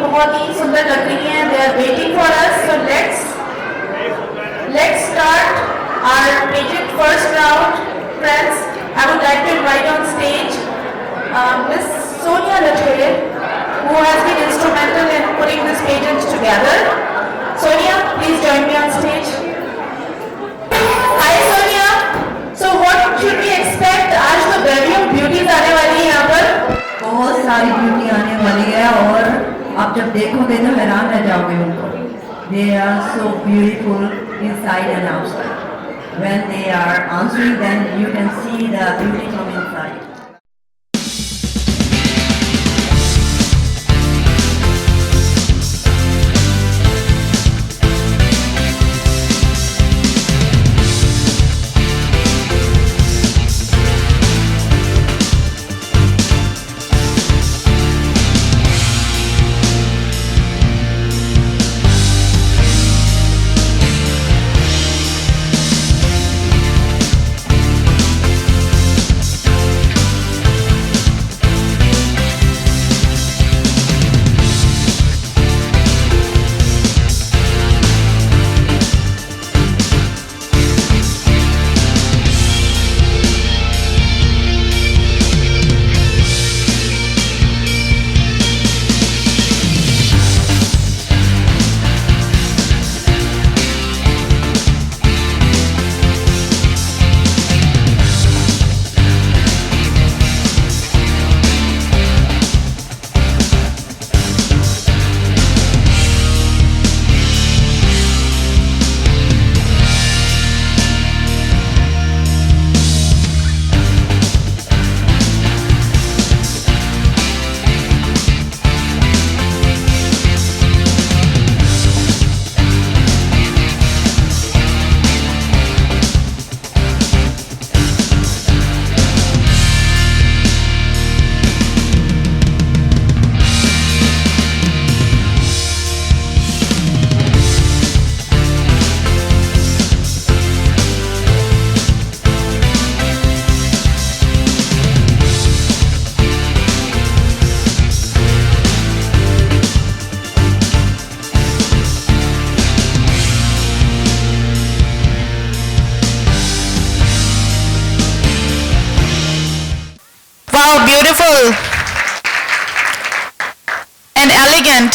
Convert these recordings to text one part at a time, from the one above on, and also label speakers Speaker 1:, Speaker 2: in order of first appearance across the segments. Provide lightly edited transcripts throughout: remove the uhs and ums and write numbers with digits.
Speaker 1: बहुत ही सुंदर लग रही हैं. They are waiting for us. So let's start our pageant first round. Friends, I would like to invite on stage Miss Sonia Lathe, who has been instrumental in putting this pageant together. Sonia, please join me on stage. Hi Sonia. So what should we expect? आज तो bevy of beauties आने वाली है यहाँ पर.
Speaker 2: बहुत सारी beauty आने वाली है और आप जब देखोगे तो हैरान रह जाओगे उनको. They are so beautiful inside and outside. When they are answering, then you can see the beauty from inside.
Speaker 1: Wow, beautiful and elegant.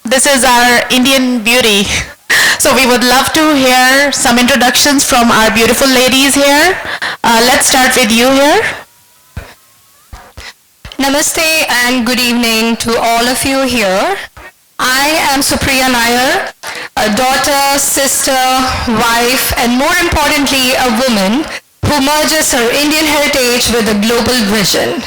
Speaker 1: This is our Indian beauty. So we would love to hear some introductions from our beautiful ladies here. Let's start with you here.
Speaker 3: Namaste and good evening to all of you here. I am Supriya Nair, a daughter, sister, wife, and more importantly, a woman who merges her Indian heritage with a global vision.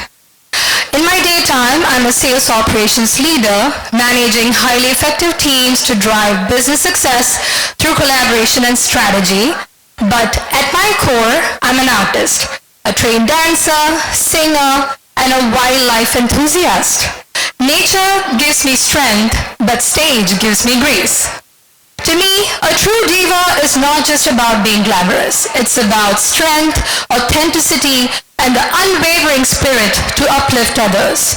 Speaker 3: In my daytime, I'm a sales operations leader, managing highly effective teams to drive business success through collaboration and strategy. But at my core, I'm an artist, a trained dancer, singer, and a wildlife enthusiast. Nature gives me strength, but stage gives me grace. To me, a true diva is not just about being glamorous. It's about strength, authenticity, and the unwavering spirit to uplift others.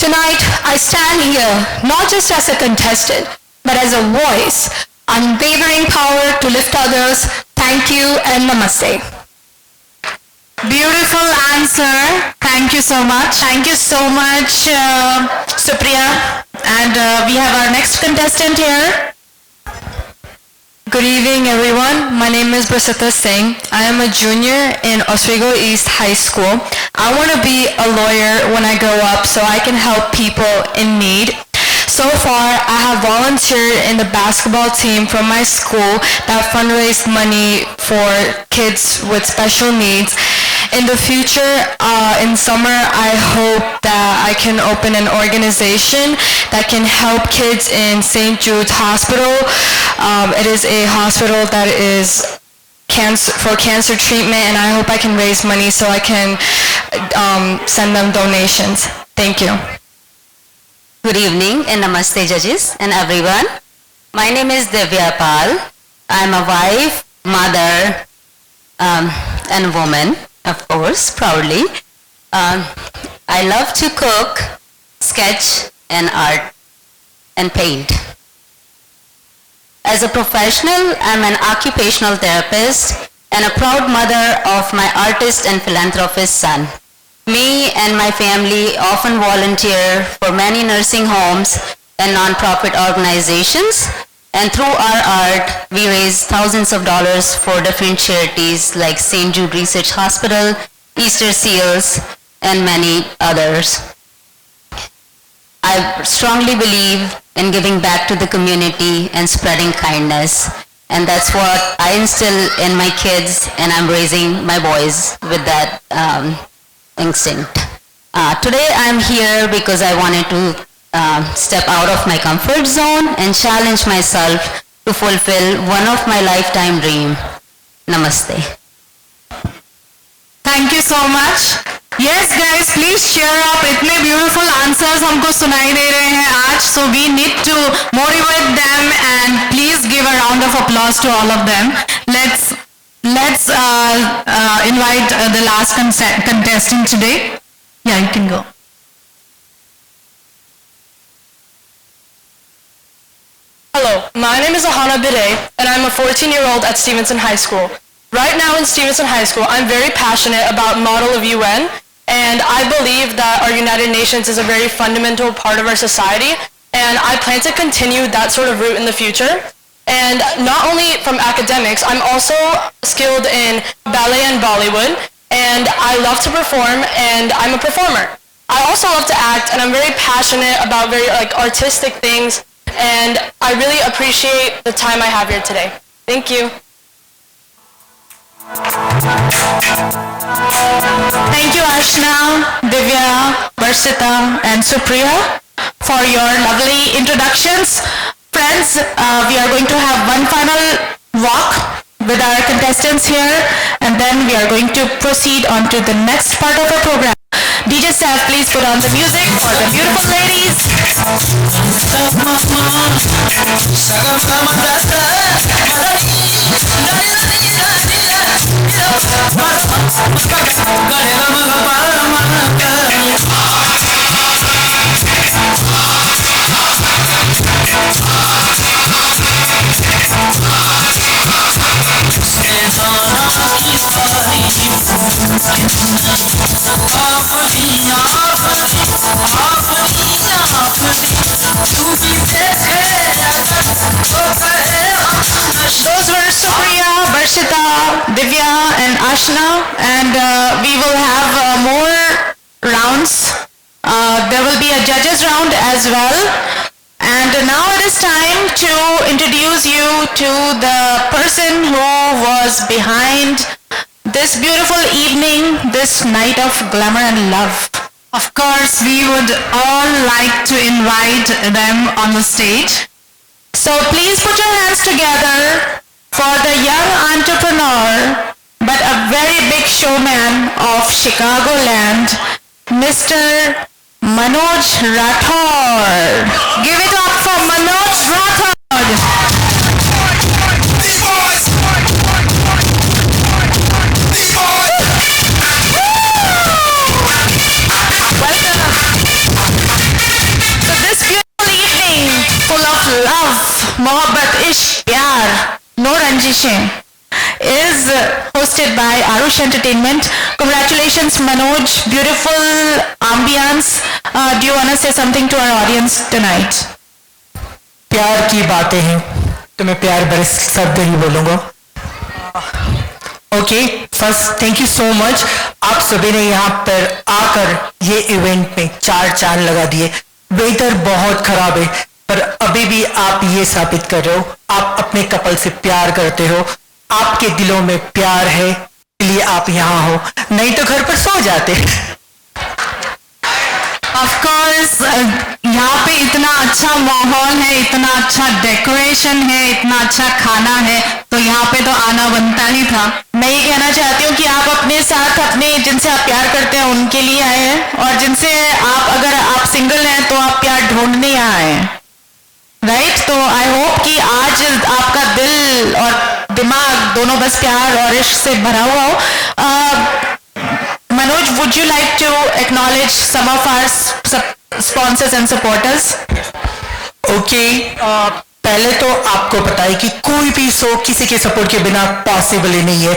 Speaker 3: Tonight, I stand here not just as a contestant, but as a voice, unwavering power to lift others. Thank you and namaste.
Speaker 1: Beautiful answer. Thank you so much. Thank you so much, Supriya. And we have our next contestant here.
Speaker 3: Good evening, everyone. My name is Brasita Singh. I am a junior in Oswego East High School. I want to be a lawyer when I grow up so I can help people in need. So far, I have volunteered in the basketball team from my school that fundraised money for kids with special needs. In the future, in summer, I hope that I can open an organization that can help kids in St. Jude's Hospital. It is a hospital that is for cancer treatment, and I hope I can raise money so I can send them donations. Thank you.
Speaker 4: Good evening and namaste judges and everyone. My name is Divya Pal. I'm a wife, mother, and woman, of course, proudly. I love to cook, sketch, and art. and paint. As a professional, I'm an occupational therapist and a proud mother of my artist and philanthropist son. Me and my family often volunteer for many nursing homes and nonprofit organizations, and through our art, we raise thousands of dollars for different charities like St. Jude Research Hospital, Easter Seals, and many others. I strongly believe in giving back to the community and spreading kindness. And that's what I instill in my kids, and I'm raising my boys with that instinct. Today I'm here because I wanted to step out of my comfort zone and challenge myself to fulfill one of my lifetime dream. Namaste.
Speaker 3: Thank you so much. Yes guys, please cheer up. इतने beautiful answers हमको सुनाई दे रहे हैं आज. So we need to motivate them and please give a round of applause to all of them. Let's invite the last contestant today. Yeah, you can go.
Speaker 5: Hello, my name is Ahana Bide, and I'm a 14-year-old at Stevenson High School. Right now in Stevenson High School, I'm very passionate about Model of UN, and I believe that our United Nations is a very fundamental part of our society, and I plan to continue that sort of route in the future. And not only from academics, I'm also skilled in ballet and Bollywood, and I love to perform, and I'm a performer. I also love to act, and I'm very passionate about very artistic things, and I really appreciate the time I have here today. Thank you.
Speaker 3: Thank you Ashna, Divya, Varshita and Supriya for your lovely introductions. Friends, we are going to have one final walk with our contestants here, and then we are going to proceed on to the next part of our program. DJ staff, please put on the music for the beautiful ladies. Those were Supriya, Varshita, Divya and Ashna, and we will have more rounds. There will be a judges round as well. And now it is time to introduce you to the person who was behind this beautiful evening, this night of glamour and love. Of course, we would all like to invite them on the stage. So please put your hands together for the young entrepreneur, but a very big showman of Chicagoland, Mr. Manoj Rathod. Give it up for Manoj Rathod. Full of love, mohabbat, ishq, pyar, no ranjishein, is hosted by Arush Entertainment. Congratulations, Manoj. Beautiful ambience. Do you want to say something to our audience tonight?
Speaker 6: प्यार की बातें हैं तो मैं प्यार भरे शब्द ही बोलूँगा. Okay, first thank you so much. आप सभी ने यहाँ पर आकर ये इवेंट में चार चांद लगा दिए. वेदर बहुत खराब है पर अभी भी आप ये साबित कर रहे हो आप अपने कपल से प्यार करते हो, आपके दिलों में प्यार है, इसलिए आप यहाँ हो, नहीं तो घर पर सो जाते.
Speaker 3: Of course, यहाँ पे इतना अच्छा माहौल है, इतना अच्छा डेकोरेशन है, इतना अच्छा खाना है, तो यहाँ पे तो आना बनता ही था. मैं ये कहना चाहती हूँ कि आप अपने साथ अपने जिनसे आप प्यार करते हैं उनके लिए आए हैं, और जिनसे आप अगर आप सिंगल हैं तो आप प्यार ढूंढने यहाँ आए हैं, राइट? तो आई होप कि आज आपका दिल और दिमाग दोनों बस प्यार और इश्क से भरा हुआ हो. Manoj, would you like to acknowledge some of our sponsors and supporters?
Speaker 6: Okay पहले तो आपको पता है कि कोई भी शो किसी के सपोर्ट के बिना पॉसिबल ही नहीं है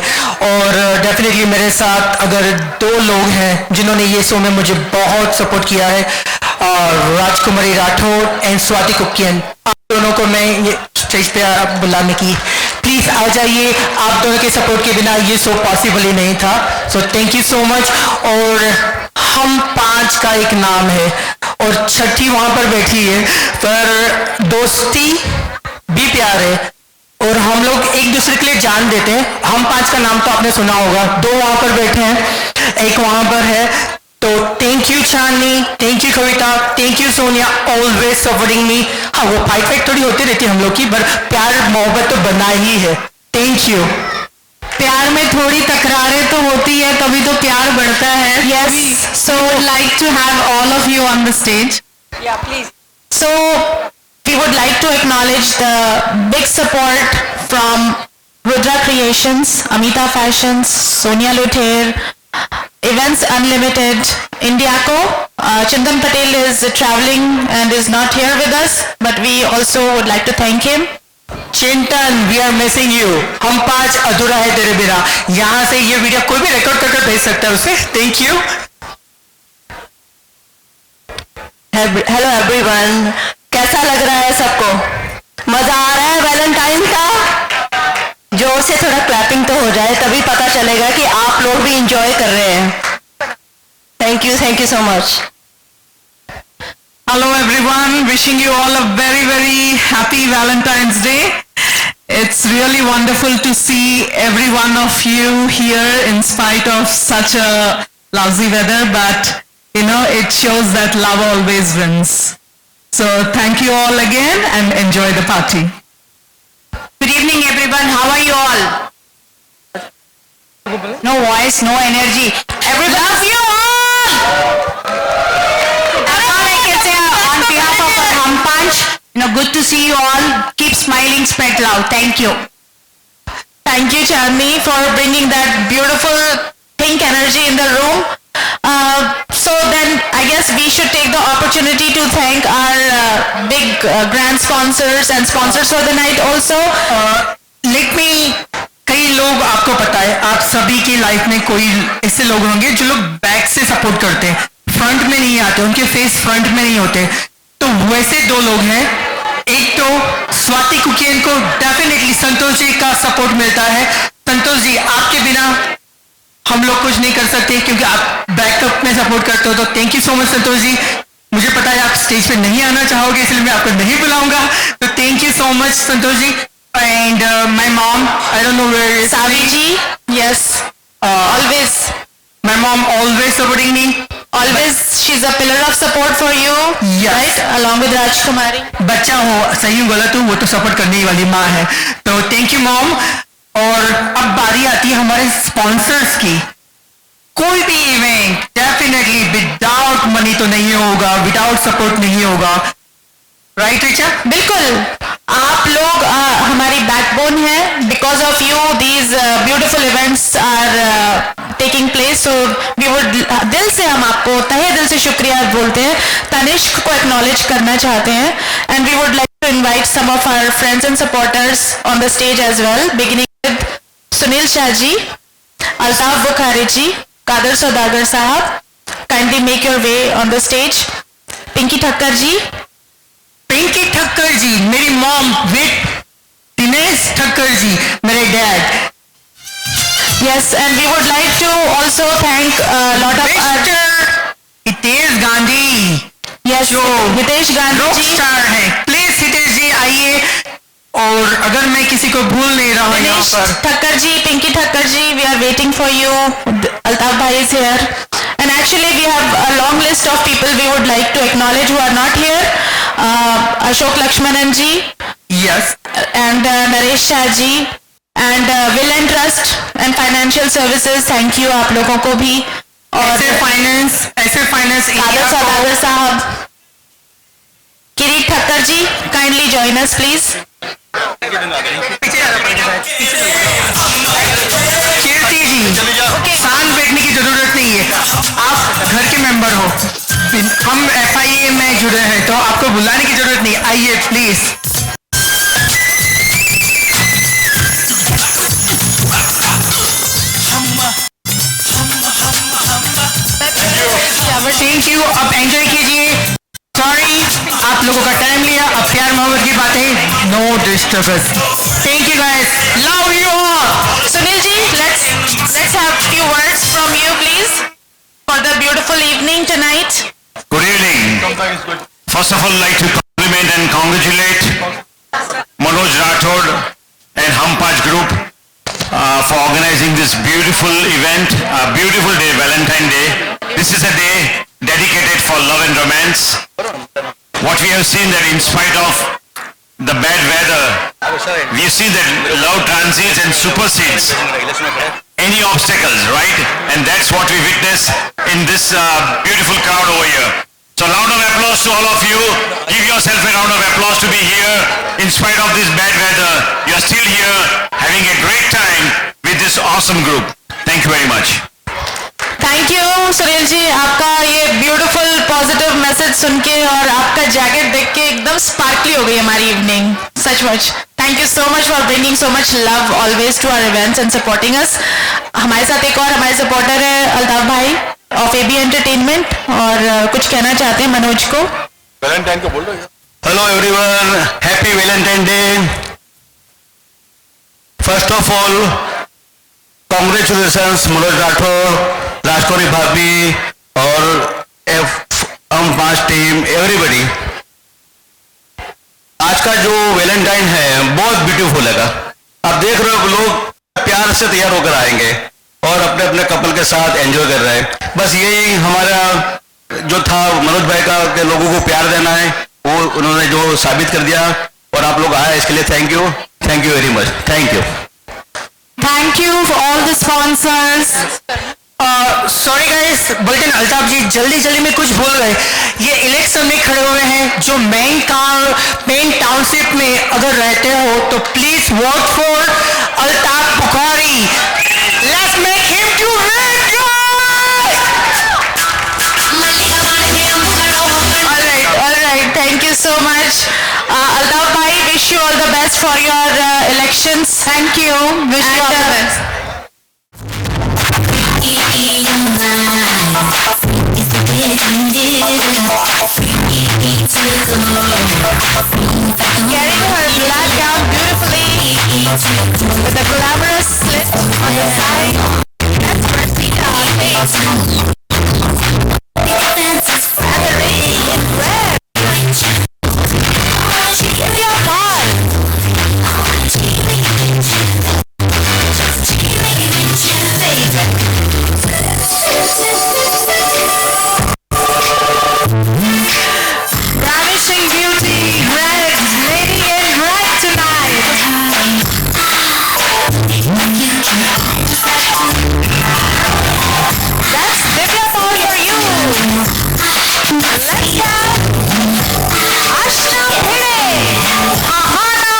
Speaker 6: और डेफिनेटली मेरे साथ अगर दो लोग हैं जिन्होंने ये शो में मुझे बहुत सपोर्ट किया है राजकुमारी राठौर एंड स्वाति कुकियन, आप दोनों को मैं ये स्टेज पे बुलाने की प्लीज आ जाइए। आप दोनों के सपोर्ट के बिना ये शो पॉसिबल ही नहीं था, so thank you so much. और हम 5 का एक नाम है और छठी वहां पर बैठी है, पर दोस्ती भी प्यार है और हम लोग एक दूसरे के लिए जान देते हैं। हम 5 का नाम तो आपने सुना होगा, 2 वहां पर बैठे हैं, एक वहां पर है। तो thank you Chandni, thank you Kavita, thank you Sonia, always supporting me. हाँ वो फाइट थोड़ी होती रहती है हम लोग की, पर प्यार मोहब्बत तो बना ही है। Thank you.
Speaker 1: प्यार में थोड़ी तकरारें तो होती है, तभी तो प्यार बढ़ता है।
Speaker 3: Yes.
Speaker 1: So would like to have all of you on the stage.
Speaker 3: Yeah, please.
Speaker 1: So we would like to acknowledge the big support from Rudra Creations, Amita Fashions, Sonia Luther, Events Unlimited, Indiaco. Chintan Patel is traveling and is not here with us, but we also would like to thank him.
Speaker 6: चिंतन we are missing you, हम 5 अधूरा है तेरे बिना। यहाँ से ये video कोई भी रिकॉर्ड करके भेज सकता है उसे। Thank you.
Speaker 2: हेलो एवरीवन, कैसा लग रहा है सबको? मजा आ रहा है वैलेंटाइन का? जोर से थोड़ा क्लैपिंग तो हो जाए, तभी पता चलेगा कि आप लोग भी इंजॉय कर रहे हैं। Thank you so much.
Speaker 1: Hello everyone, wishing you all a very very happy Valentine's Day. It's really wonderful to see every one of you here in spite of such a lousy weather, but you know it shows that love always wins. So thank you all again and enjoy the party.
Speaker 2: Good evening everyone, how are you all? No voice, no energy. Everyone love you all. That's all I can say on behalf of our Hum Punch. You know, good to see you all. Keep smiling, spread love. Thank you.
Speaker 1: Thank you Chandni for bringing that beautiful pink energy in the room. So then I guess we should take the opportunity to thank our big grand sponsors and sponsors for the night also.
Speaker 6: Let me, कई लोग आपको पता है, आप सभी की life में कोई ऐसे लोग होंगे जो लोग बैक से सपोर्ट करते हैं, फ्रंट में नहीं आते, उनके फेस फ्रंट में नहीं होते। तो वैसे 2 लोग हैं। एक तो स्वाति कुकियन को डेफिनेटली संतोष जी का सपोर्ट मिलता है। संतोष जी, आपके बिना हम लोग कुछ नहीं कर सकते क्योंकि आप बैकअप में सपोर्ट करते हो, तो thank you so much Santosh जी। मुझे पता है आप स्टेज पे नहीं आना चाहोगे, इसलिए मैं आपको नहीं बुलाऊंगा, तो thank you so much Santosh ji. And my mom, I don't know where is
Speaker 1: Savi ji, yes, always.
Speaker 6: my mom always supporting me.
Speaker 1: Always, she's a pillar of support for you,
Speaker 6: Yes.
Speaker 1: right? Along with Rajkumari.
Speaker 6: बच्चा हो, सही हूँ गलत हूँ, वो तो support करने ही वाली माँ है, तो थैंक यू मॉम। और अब बारी आती है हमारे स्पॉन्सर्स की। कोई भी इवेंट डेफिनेटली विदाउट मनी तो नहीं होगा, विदाउट सपोर्ट नहीं होगा, राइट रिचा?
Speaker 1: बिल्कुल, आप लोग हमारी बैकबोन है। Because of you these beautiful events are taking place. So we would दिल से, हम आपको तहे दिल से शुक्रिया बोलते हैं, तनिष्क को एक्नॉलेज करना चाहते हैं। And we would like to invite some of our friends and supporters on the stage as well, beginning with Sunil Shah ji, Altaf Bukhari ji, Kadar Saudagar साहब। Kindly make your way on the stage. Pinky Thakkar ji,
Speaker 6: Pinky Thakkar ji मेरी मॉम, विद दिनेश ठक्कर जी मेरे dad.
Speaker 1: yes, and we would like to also thank a lot of our
Speaker 6: Hitesh Gandhi,
Speaker 1: yes,
Speaker 6: जो
Speaker 1: Hitesh Gandhi
Speaker 6: rock
Speaker 1: जी,
Speaker 6: star है, please Hitesh जी आइए। और अगर मैं किसी को भूल नहीं रहा हूँ यहाँ
Speaker 1: दिनेश
Speaker 6: पर,
Speaker 1: ठक्कर जी, पिंकी ठक्कर जी, we are waiting for you. Altaf bhai is here, and actually we have a long list of people we would like to acknowledge who are not here. Ashok Lakshmanan ji,
Speaker 6: yes,
Speaker 1: and Naresh Shah ji, and Will and Trust and Financial Services, thank you आप लोगों को भी। और
Speaker 6: ऐसे finance
Speaker 1: Kader Saudagar साहब, किरीट ठक्कर जी, kindly join us please.
Speaker 6: कीर्ति जी, शांत बैठने की जरूरत नहीं है, आप घर के मेंबर हो। हम FIA में जुड़े हैं तो आपको बुलाने की जरूरत नहीं, आइए प्लीज। थैंक यू, अब एंजॉय कीजिए। सॉरी आप लोगों का टाइम लिया, अब प्यार मोहब्बत की बातें, no disturbance. Thank you guys, love you all.
Speaker 1: Sunil ji, let's have few words from you, please, for the beautiful evening tonight.
Speaker 7: Good evening. First of all, I'd like to compliment and congratulate Manoj Rathod and Hampaj Group for organizing this beautiful event, a beautiful day, Valentine Day. This is a day dedicated for love and romance. What we have seen that in spite of the bad weather, we see that love transcends and supersedes any obstacles, right? And that's what we witness in this beautiful crowd over here. So round of applause to all of you. Give yourself a round of applause to be here. In spite of this bad weather, you are still here having a great time with this awesome group. Thank you very much.
Speaker 1: Thank you Sunil ji, आपका ये beautiful positive message सुन के और आपका jacket देख के एकदम sparkly हो गई हमारी इवनिंग, सचमुच। Thank you so much for bringing so much love always to our events and supporting us. हमारे साथ एक और हमारे सपोर्टर है अल्ताफ भाई ऑफ AB एंटरटेनमेंट, और कुछ कहना चाहते हैं मनोज को।
Speaker 7: वैलेंटाइन को बोल रहे हो? Hello everyone, happy Valentine Day. First of all, congratulations Manoj Rathod, राजकोरी भाभी और हम 5 टीम, एवरीबडी। आज का जो वैलेंटाइन है बहुत ब्यूटीफुल है। आप देख रहे हो लोग प्यार से तैयार होकर आएंगे और अपने अपने कपल के साथ एंजॉय कर रहे हैं। बस यही हमारा जो था मनोज भाई का कि लोगों को प्यार देना है, वो उन्होंने जो साबित कर दिया और आप लोग आए इसके लिए thank you very much. Thank you.
Speaker 1: Thank you for all the sponsors.
Speaker 6: Sorry guys, bulletin Altaf ji जल्दी में कुछ भूल गए। ये इलेक्शन में खड़े हुए हैं जो मेन टाउनशिप में अगर रहते हो तो please vote for Altaf Bukhari. Let's make him to win.
Speaker 1: Alright, thank you so much. Altaf bhai, wish you all the best for your elections. Thank you. Wish you all the best. Carrying her black gown beautifully with a glamorous slit on the side. That's Rashida. And the ring in red. Divya Pal. Ravishing beauty, red, lady in red tonight. That's Divya Pal for you. Let's have Ashna Bhide, Ahana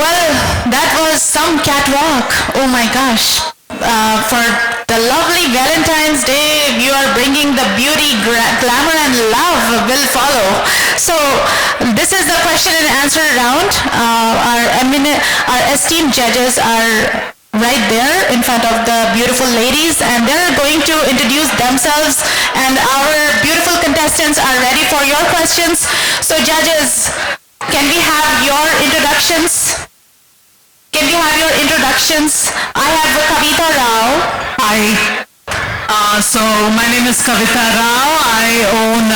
Speaker 1: Well, that was some catwalk. Oh my gosh. For the lovely Valentine's Day, you are bringing the beauty, glamour and love will follow. So, this is the question and answer round. Our esteemed judges are right there in front of the beautiful ladies, and they're going to introduce themselves, and our beautiful contestants are ready for your questions. So judges, can we have your introductions? Can we have your introductions? I have Kavita Rao.
Speaker 8: Hi. So my name is Kavita Rao. I own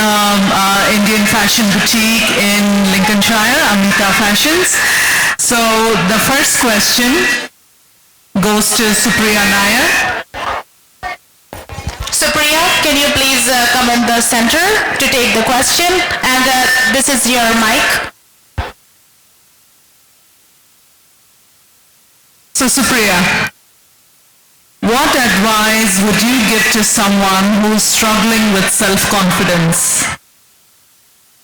Speaker 8: Indian fashion boutique in Lincolnshire, Amita Fashions. So the first question goes to Supriya Nair.
Speaker 1: Supriya, can you please come in the center to take the question? And this is your mic.
Speaker 8: So Supriya, what advice would you give to someone who's struggling with self-confidence?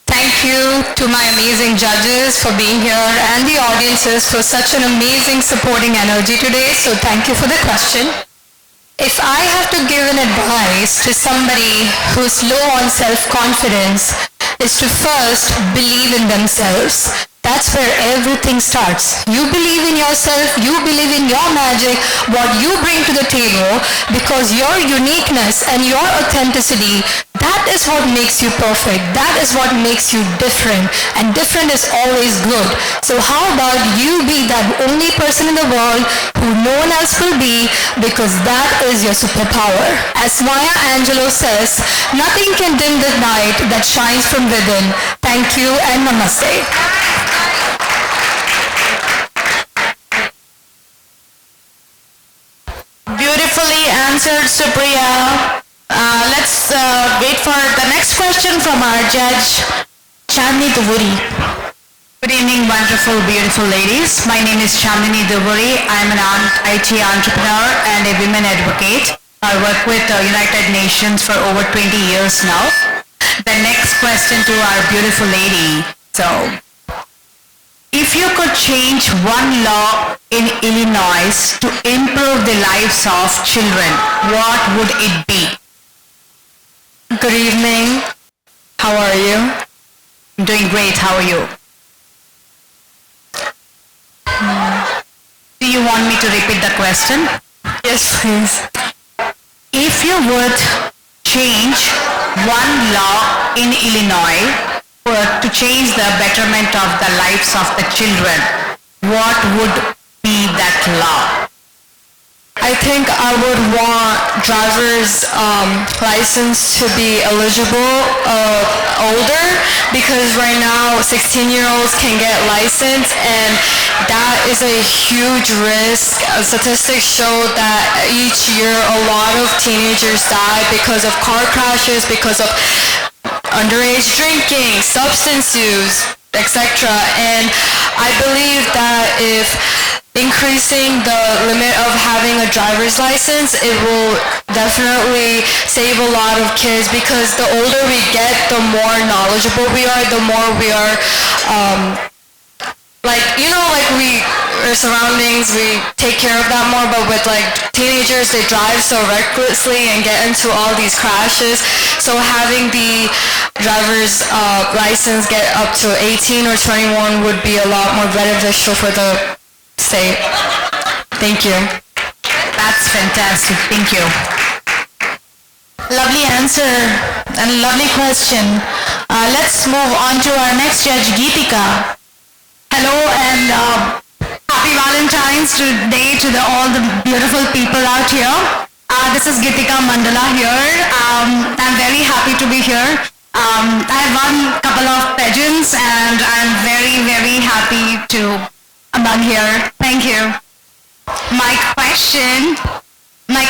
Speaker 3: Thank you to my amazing judges for being here and the audiences for such an amazing supporting energy today. So thank you for the question. If I have to give an advice to somebody who's low on self-confidence, is to first believe in themselves. That's where everything starts. You believe in yourself, you believe in your magic, what you bring to the table, because your uniqueness and your authenticity, that is what makes you perfect. That is what makes you different. And different is always good. So how about you be that only person in the world who no one else will be, because that is your superpower. As Maya Angelou says, nothing can dim the light that shines from within. Thank you and namaste.
Speaker 1: Beautifully answered, Supriya. Let's wait for the next question from our judge, Chandni Duvuri.
Speaker 9: Good evening, wonderful, beautiful ladies. My name is Chandni Duvuri. I'm an IT entrepreneur and a women advocate. I work with United Nations for over 20 years now. The next question to our beautiful lady. So, if you could change one law in Illinois to improve the lives of children, what would it be?
Speaker 3: Good evening. How are you?
Speaker 9: I'm doing great. How are you? Do you want me to repeat the question?
Speaker 3: Yes, please.
Speaker 9: If you would change one law in Illinois to change the betterment of the lives of the children, what would be that law?
Speaker 3: I think I would want driver's license to be eligible older, because right now 16-year-olds can get license, and that is a huge risk. Statistics show that each year a lot of teenagers die because of car crashes, because of underage drinking, substance use, etc. And I believe that if increasing the limit of having a driver's license, it will definitely save a lot of kids, because the older we get, the more knowledgeable we are, the more we are our surroundings, we take care of that more. But with teenagers, they drive so recklessly and get into all these crashes. So having the driver's license get up to 18 or 21 would be a lot more beneficial for the state. Thank you.
Speaker 9: That's fantastic. Thank you.
Speaker 1: Lovely answer and lovely question. Let's move on to our next judge, Geetika. Hello and happy Valentine's Day to all the beautiful people out here. This is Geetika Mandala here. I'm very happy to be here. I have won a couple of pageants and I'm very, very happy to be here. Thank you. My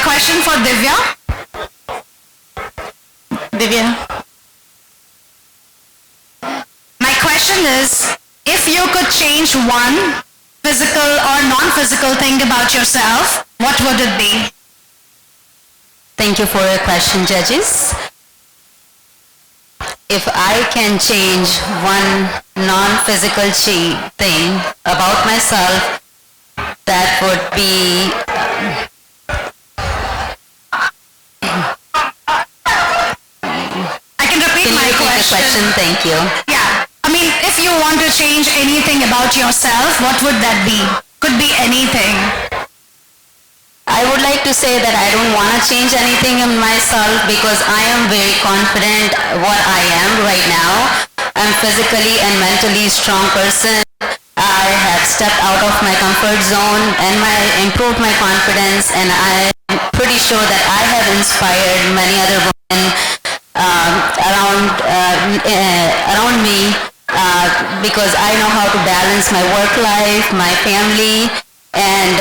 Speaker 1: question for Divya. My question is, if you could change one physical or non-physical thing about yourself, what would it be?
Speaker 4: Thank you for your question, judges. If I can change one non-physical thing about myself, that would be
Speaker 1: I can repeat my question.
Speaker 4: Thank you.
Speaker 1: Yeah. I mean, if you want to change anything about yourself, what would that be? Could be anything.
Speaker 4: I would like to say that I don't want to change anything in myself, because I am very confident what I am right now. I'm physically and mentally strong person. I have stepped out of my comfort zone and improved my confidence, and I'm pretty sure that I have inspired many other women around me, because I know how to balance my work life, my family, and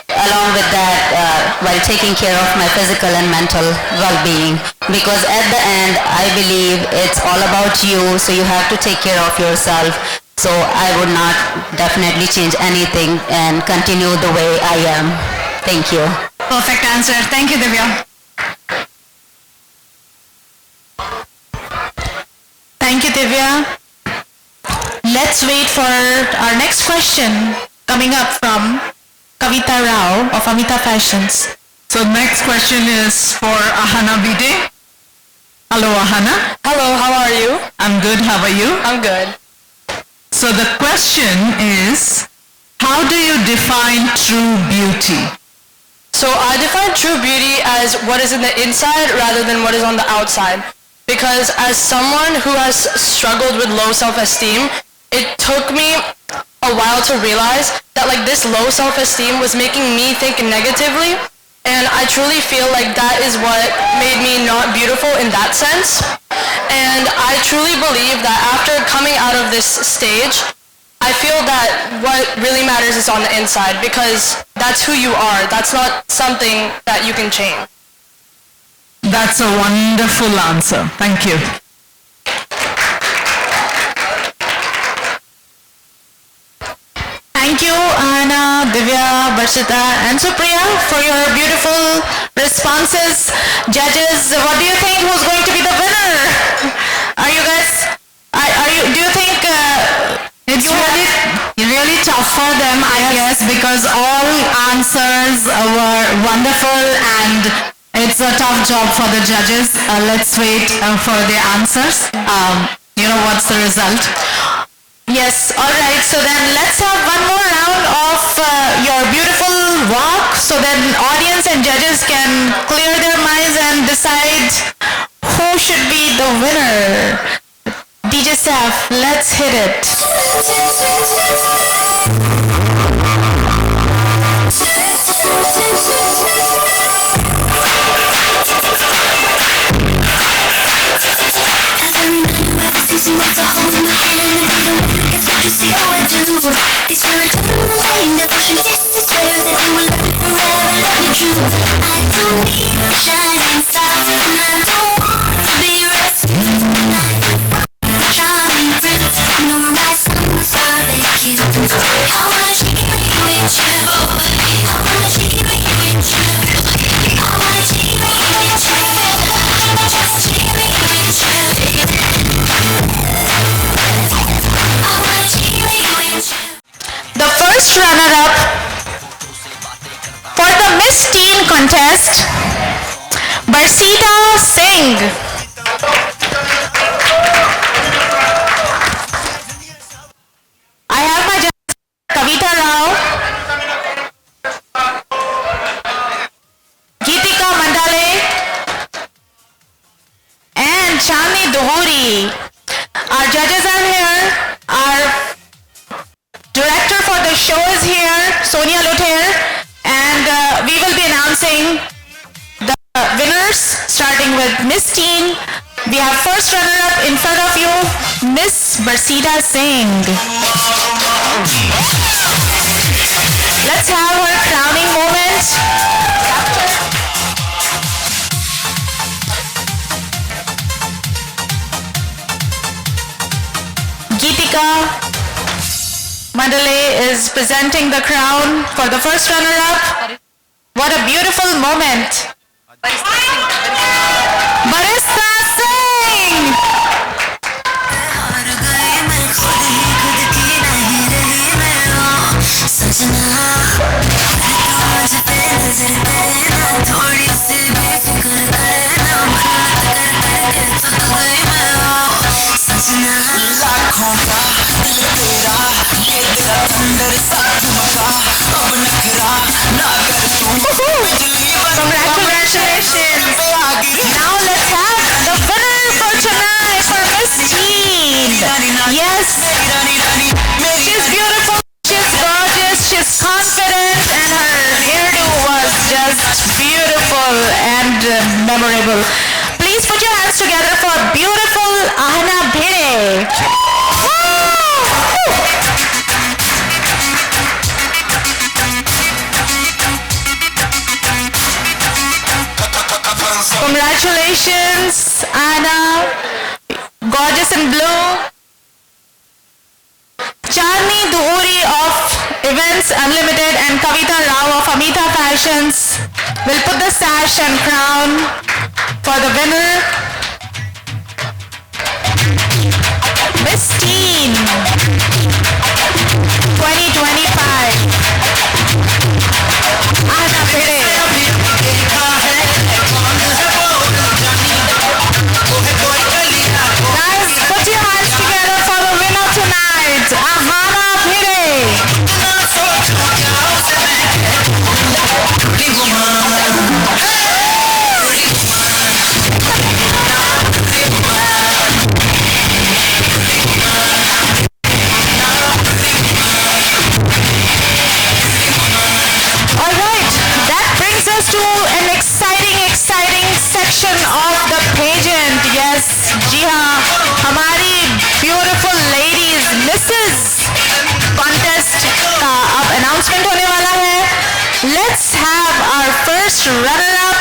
Speaker 4: along with that, while taking care of my physical and mental well-being. Because at the end, I believe it's all about you, so you have to take care of yourself. So I would not definitely change anything and continue the way I am. Thank you.
Speaker 9: Perfect answer. Thank you, Divya. Thank you, Divya. Let's wait for our next question coming up from Kavita Rao of Amita Fashions.
Speaker 8: So next question is for Ahana Bide. Hello, Ahana.
Speaker 5: Hello, how are you?
Speaker 8: I'm good. How are you?
Speaker 5: I'm good.
Speaker 8: So the question is, how do you define true beauty?
Speaker 5: So I define true beauty as what is in the inside rather than what is on the outside. Because as someone who has struggled with low self-esteem, it took me a while to realize that like this low self-esteem was making me think negatively, and I truly feel like that is what made me not beautiful in that sense. And I truly believe that after coming out of this stage, I feel that what really matters is on the inside, because that's who you are. That's not something that you can change.
Speaker 8: That's a wonderful answer. Thank you.
Speaker 9: Thank you, Anna, Divya, Varshita, and Supriya for your beautiful responses. Judges, what do you think? Who's going to be the winner? Are you guys? Do you think it's really tough for them? I guess because all answers were wonderful, and it's a tough job for the judges. Let's wait for their answers. What's the result? Yes, all right. So then let's have one more round of your beautiful walk, so then audience and judges can clear their minds and decide who should be the winner. DJ Saf, let's hit it.
Speaker 10: What's a hole in my hand and I don't know if you see how I do. It's your eternal lane, devotion is to swear that you will love me forever, love me true. I don't need no shining star, and I don't want to be rescued tonight. Charming prince, nor my star like you. I wanna shake it with you. I wanna shake it with you. I wanna shake it with you. Just shake it with you.
Speaker 9: The first runner-up for the Miss Teen contest, Barsita Singh. I have my judges, Kavita Rao, Geetika Mandale, and Chandni Duhuri. Our judges are here. Our director for the show is here, Sonia Lothair, and we will be announcing the winners, starting with Miss Teen. We have first runner-up in front of you, Miss Barsita Singh. Let's have her crowning moment. Geetika Mandale is presenting the crown for the first runner-up. What a beautiful moment. Barista Singh! Congratulations! Now let's have the winner for tonight for Miss Teen. Yes, she's beautiful, she's gorgeous, she's confident, and her hairdo was just beautiful and memorable. Please put your hands together for beautiful Ahana Bhide.
Speaker 3: Congratulations, Anna. Gorgeous in blue. Chandni Duhuri of Events Unlimited and Kavita Rao of Amita Fashions will put the sash and crown for the winner. Miss Teen 2025. Anna Bhide. Guys, put your hands together for the winner tonight, Ahana Bhide. Alright, that brings us to an exciting section of the pageant. Yes, जी हाँ, हमारी beautiful ladies, Mrs. Contest का अब announcement होने वाला है. Let's have our first runner-up,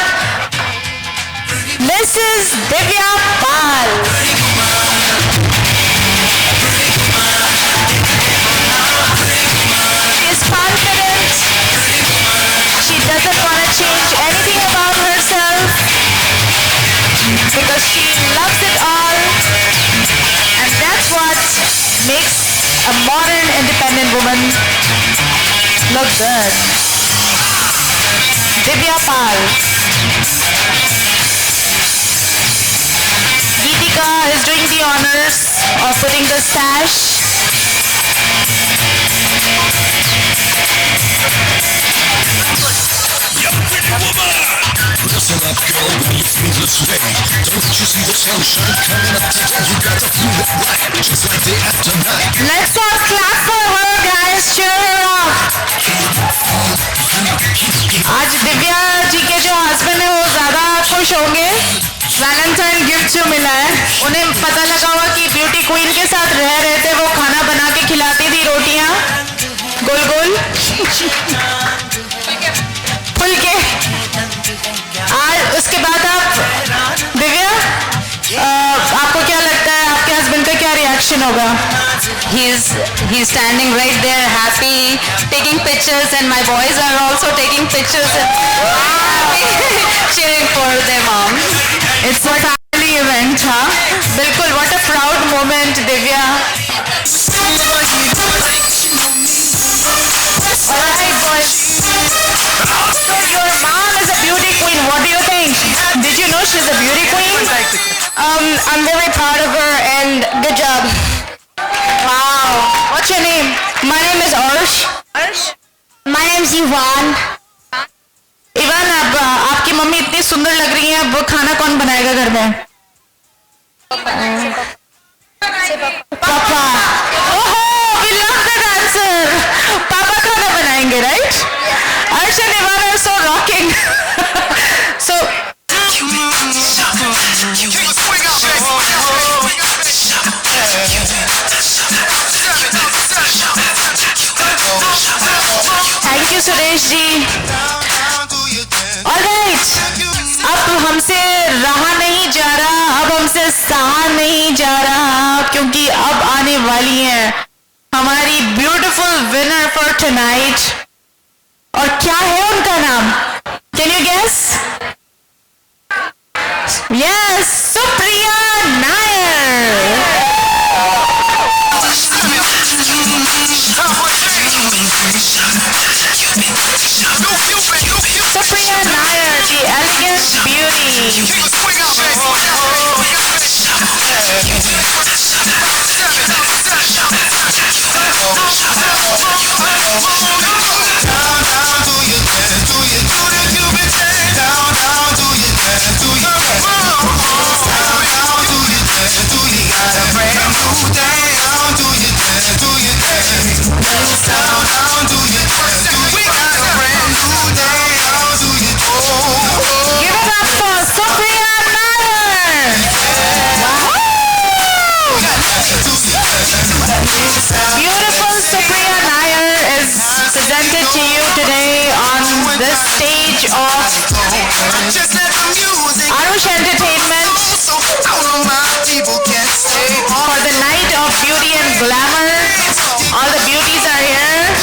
Speaker 3: Mrs. Divya Pal. She is confident. She doesn't want to change anything about herself because she loves it all, and that's what makes a modern independent woman look good. Divya Pal. Geetika is doing the honors of putting the sash.
Speaker 11: Listen up, girl, when you feel this way. Don't you see the sunshine coming up today? You gotta feel it right, just like day after night.
Speaker 3: Let's all clap for her, guys. Cheer her up. आज दिव्या जी के जो husband है वो ज्यादा खुश होंगे. Valentine gift जो मिला है, उन्हें पता लगा हुआ कि ब्यूटी क्वीन के साथ रह रहे थे, वो खाना बना के खिलाती थी, रोटियां गोल गोल फुलके. आज उसके बाद आप दिव्या, आपको क्या लगता है आपके हस्बैंड का क्या रिएक्शन होगा?
Speaker 4: He's standing right there, happy, taking pictures, and my boys are also taking pictures and cheering for their mom.
Speaker 3: It's a family event, huh? बिल्कुल, what a proud moment, Divya. Alright, boys. So your mom is a beauty queen. What do you think? Did you know she's a beauty queen? I'm very proud of her and good job. Wow. What's your name? My name is Arsh. Arsh? My name is Ivan. Ivan, अब आपकी mummy इतनी सुंदर लग रही है, अब खाना कौन बनाएगा घर में? पापा. ओहो, we love that answer. पापा खाना बनाएंगे, right? Arsh and Ivan are so rocking. So. Thank you, Suresh ji. Alright, अब हमसे रहा नहीं जा रहा, अब हमसे सहा नहीं जा रहा, क्योंकि अब आने वाली है हमारी ब्यूटीफुल विनर फॉर टुनाइट. और क्या है उनका नाम? Can you guess? Yes, Supriya Nair. Supriya Nair, the elegant beauty. Give it up for Supriya Nair. Beautiful Supriya Nair is presented to you today on this stage
Speaker 9: stage of Arush Entertainment for the night of beauty and glamour. All the beauties are here.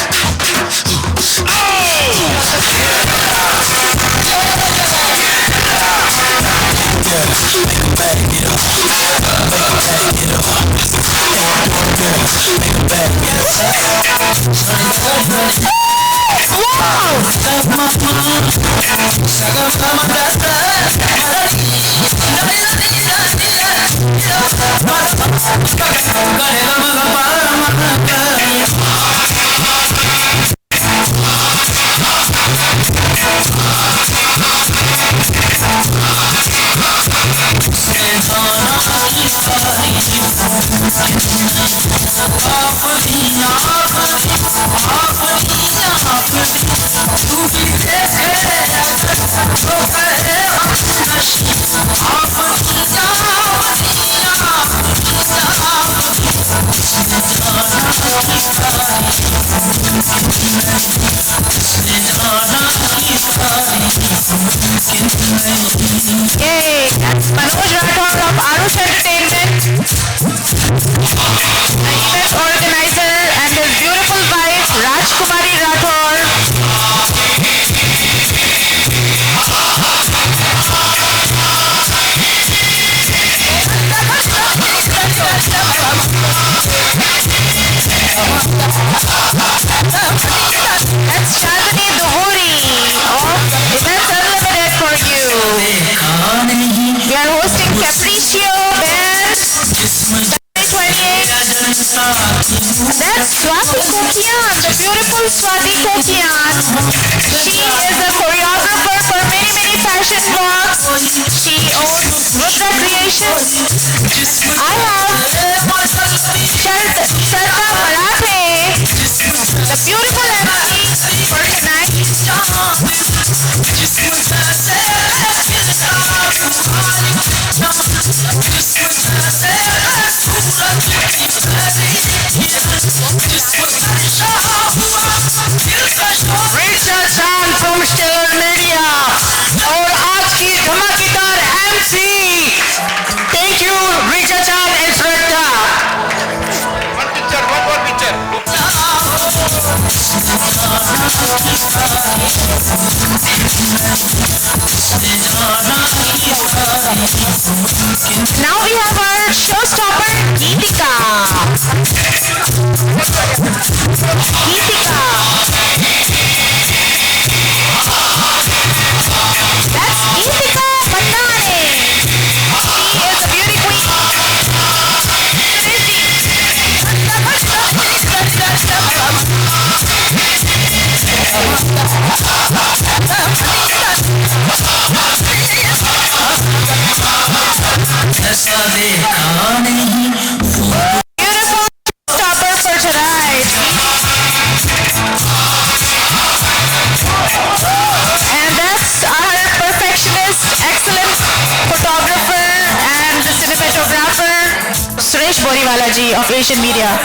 Speaker 9: Yay! That's Manoj Rathod of Arush Entertainment, the event organizer, and his beautiful wife Rajkumari Rathod. That's Chandni Duhuri of Events Unlimited for you. We are hosting Capriccio Band 2028. That's Swati Kokian, the beautiful Swati Kokian. She is a choreographer for many fashion vlogs. She owns Rudra Creations. I have Shraddha Marathe, the beautiful MC for tonight.
Speaker 6: Richa Chan from Stellar Media और आज की धमाकेदार MC. Thank you Richa Chan and Shraddha. One more picture.
Speaker 9: Now we have our showstopper, Geetika. That's Geetika Bandane. She is a beauty queen. Beautiful stopper for tonight. And that's our perfectionist, excellent photographer and cinematographer, Suresh Boriwala ji of Asian Media.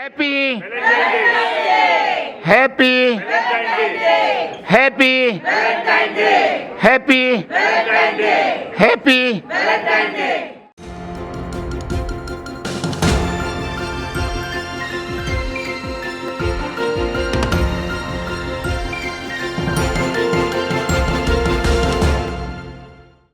Speaker 7: Happy Happy Happy Happy Happy